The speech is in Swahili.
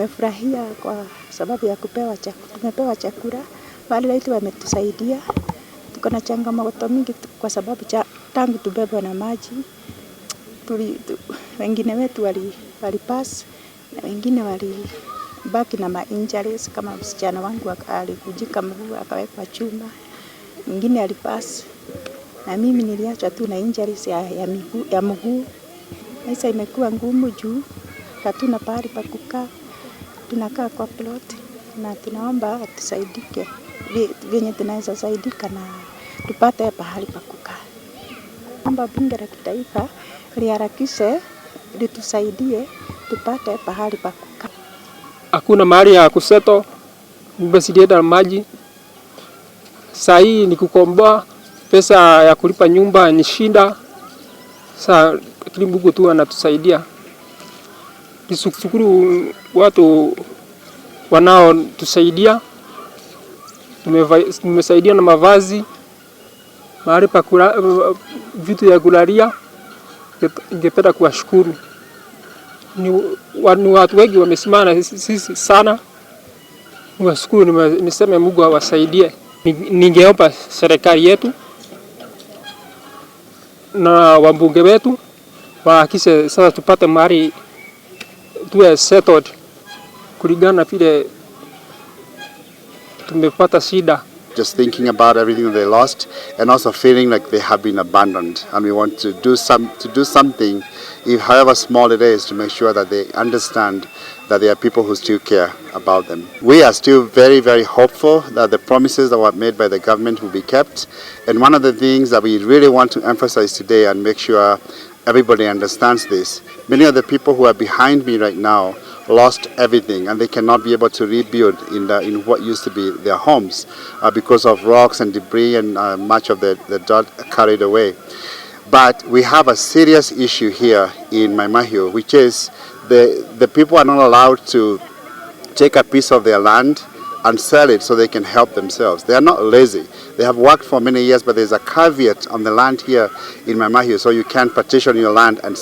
Tumefurahia kwa sababu ya tumepewa chakula, wale wetu wametusaidia. Tuko na changamoto mingi kwa sababu tangu tubebwe na maji. Wengine wetu walipass na wengine walibaki na injuries, kama msichana wangu alikujika mguu akawekwa chuma. Mwingine alipass na mimi niliachwa tu na injuries ya mguu. Maisha imekuwa ngumu juu hatuna pahali pa kukaa. Tunakaa kwa plot na tunaomba tusaidike venye tunaweza saidika na tupate pahali pa kukaa. Naomba bunge la kitaifa liharakishe litusaidie tupate pahali pa kukaa. Hakuna mahali ya kuseto, nyumba zilienda na maji. Saa hii ni kukomboa, pesa ya kulipa nyumba ni shida. Saa lakini Mungu tu anatusaidia. Nishukuru watu wanao tusaidia. Tumesaidia na mavazi, mahali pa vitu ya kulalia. Ningependa kuwashukuru. Ni watu wengi wamesimama sisi sana. Niwashukuru, niseme Mungu awasaidie. Ningeomba serikali yetu na wambunge wetu wahakikishe sasa tupate mahali tuwe settled kulingana vile tumepata shida. Just thinking about everything they lost and also feeling like they have been abandoned, and we want to do something, if however small it is, to make sure that they understand that there are people who still care about them. We are still very, very hopeful that the promises that were made by the government will be kept. And one of the things that we really want to emphasize today and make sure everybody understands this, many of the people who are behind me right now lost everything, and they cannot be able to rebuild in what used to be their homes because of rocks and debris and much of the dirt carried away. But we have a serious issue here in Mai Mahiu, which is the people are not allowed to take a piece of their land and sell it so they can help themselves. They are not lazy. They have worked for many years, but there's a caveat on the land here in Mai Mahiu, so you can't partition your land and